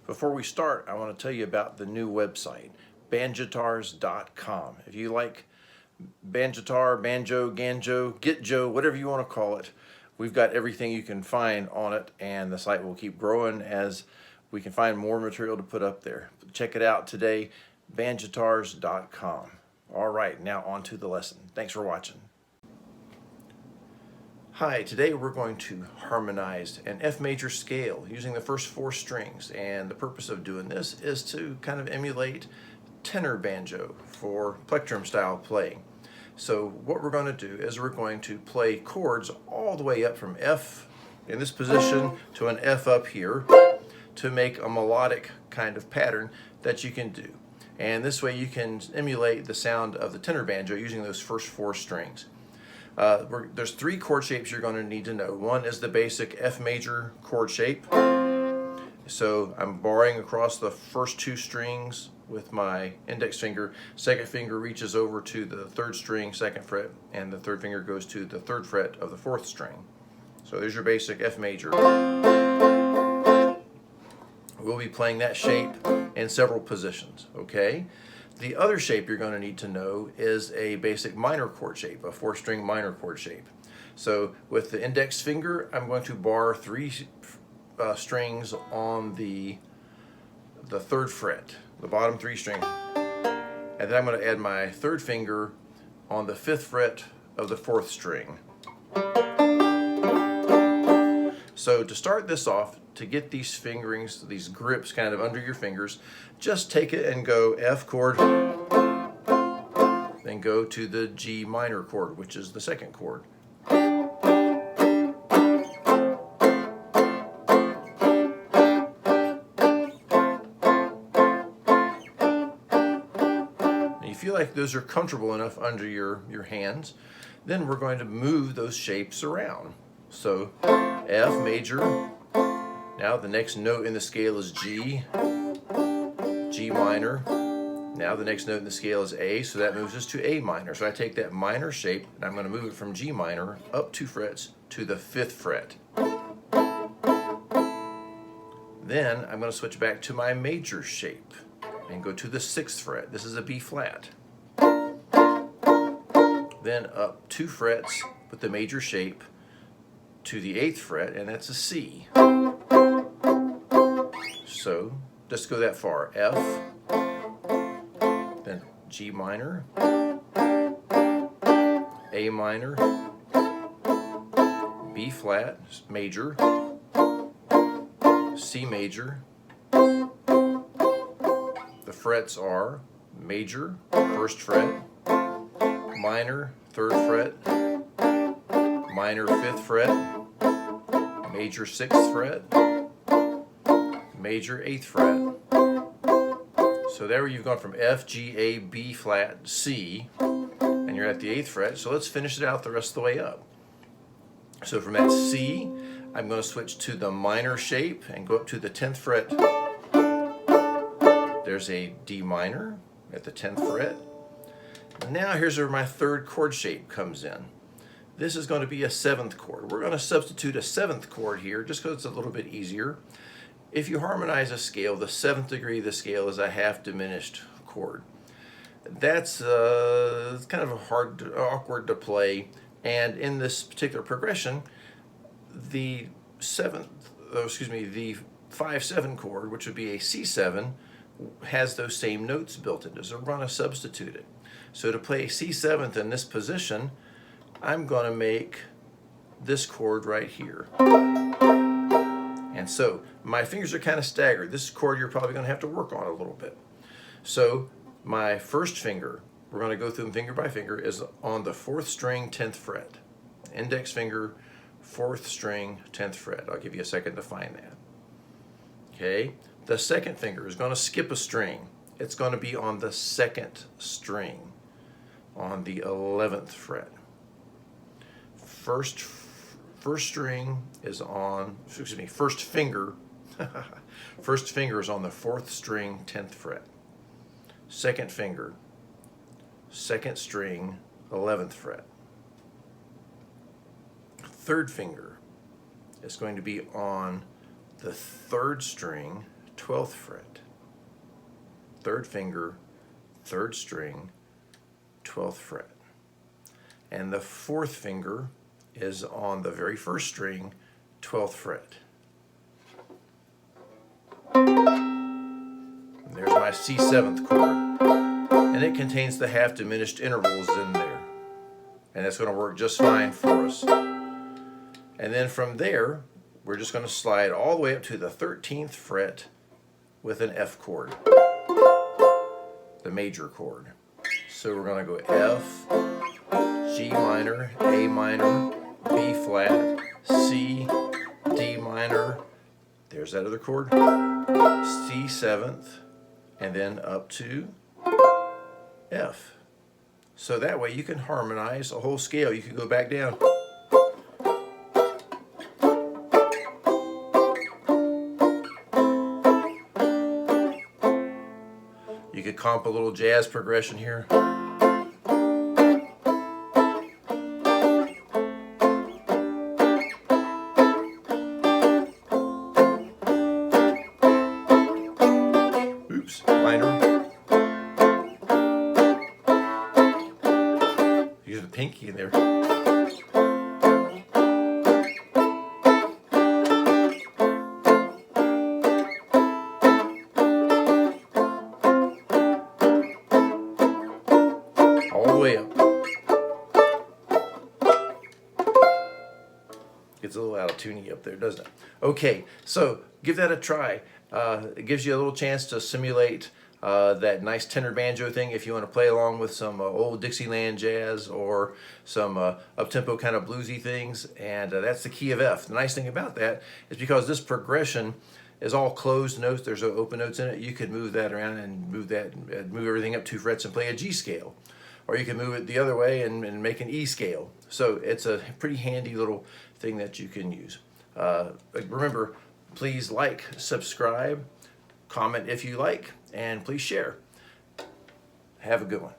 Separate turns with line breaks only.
Before we start, I want to tell you about the new website, banjitars.com. If you like Banjitar, banjo, ganjo, gitjo, whatever you want to call it, we've got everything you can find on it, and the site will keep growing as we can find more material to put up there. Check it out today, banjitars.com. All right, now on to the lesson. Thanks for watching. Hi, today we're going to harmonize an F major scale using the first four strings, and the purpose of doing this is to kind of emulate tenor banjo for plectrum style playing. So what we're going to do is we're going to play chords all the way up from F in this position to an F up here to make a melodic kind of pattern that you can do. And this way you can emulate the sound of the tenor banjo using those first four strings. There's three chord shapes you're going to need to know. One is the basic F major chord shape. So I'm barring across the first two strings with my index finger. Second finger reaches over to the third string, second fret, and the third finger goes to the third fret of the fourth string. So there's your basic F major. We'll be playing that shape in several positions, okay? The other shape you're going to need to know is a basic minor chord shape, a four-string minor chord shape. So with the index finger, I'm going to bar three strings on the third fret, the bottom three strings. And then I'm going to add my third finger on the fifth fret of the fourth string. So to start this off, to get these fingerings, these grips kind of under your fingers, just take it and go F chord, then go to the G minor chord, which is the second chord. And you feel like those are comfortable enough under your hands, then we're going to move those shapes around. So F major. Now the next note in the scale is G, G minor. Now the next note in the scale is A, so that moves us to A minor. So I take that minor shape and I'm going to move it from G minor up 2 frets to the 5th fret. Then I'm going to switch back to my major shape and go to the 6th fret. This is a B flat. Then up 2 frets with the major shape to the 8th fret, and that's a C. So just go that far. F, then G minor, A minor, B flat, major, C major. The frets are major, first fret, minor, third fret, minor, fifth fret, major, sixth fret, major, 8th fret. So there you've gone from F, G, A, B flat, C, and you're at the 8th fret. So let's finish it out the rest of the way up. So from that C, I'm going to switch to the minor shape and go up to the 10th fret. There's a D minor at the 10th fret. Now here's where my third chord shape comes in. This is going to be a 7th chord. We're going to substitute a 7th chord here just because it's a little bit easier. If you harmonize a scale, the 7th degree of the scale is a half diminished chord. That's it's kind of awkward to play, and in this particular progression, the 5-7 chord, which would be a C7, has those same notes built into it. So we're going to substitute it. So to play a C7th in this position, I'm going to make this chord right here. And so my fingers are kind of staggered. This chord you're probably going to have to work on a little bit. So my first finger, we're going to go through them finger by finger, is on the 4th string, 10th fret. Index finger, 4th string, 10th fret. I'll give you a second to find that. Okay. The second finger is going to skip a string. It's going to be on the 2nd string, on the 11th fret. First string is on, first finger, first finger is on the 4th string, 10th fret. Second finger, 2nd string, 11th fret. Third finger is going to be on the 3rd string, 12th fret. Third finger, third string, 12th fret. And the fourth finger is on the very first string, 12th fret. And there's my C7th chord. And it contains the half diminished intervals in there. And that's going to work just fine for us. And then from there, we're just going to slide all the way up to the 13th fret with an F chord, the major chord. So we're going to go F, G minor, A minor, B flat, C, D minor, there's that other chord, C7th, and then up to F. So that way you can harmonize a whole scale. You can go back down. You could comp a little jazz progression here. Oops, minor. Use the pinky in there. All the way up. Gets a little out of tuney up there, doesn't it? Okay, so give that a try. It gives you a little chance to simulate that nice tenor banjo thing if you want to play along with some old Dixieland jazz or some up-tempo kind of bluesy things, and that's the key of F. The nice thing about that is because this progression is all closed notes, there's no open notes in it, you could move that around and move everything up 2 frets and play a G scale. Or you can move it the other way and make an E scale. So it's a pretty handy little thing that you can use. Remember, please like, subscribe, comment if you like, and please share. Have a good one.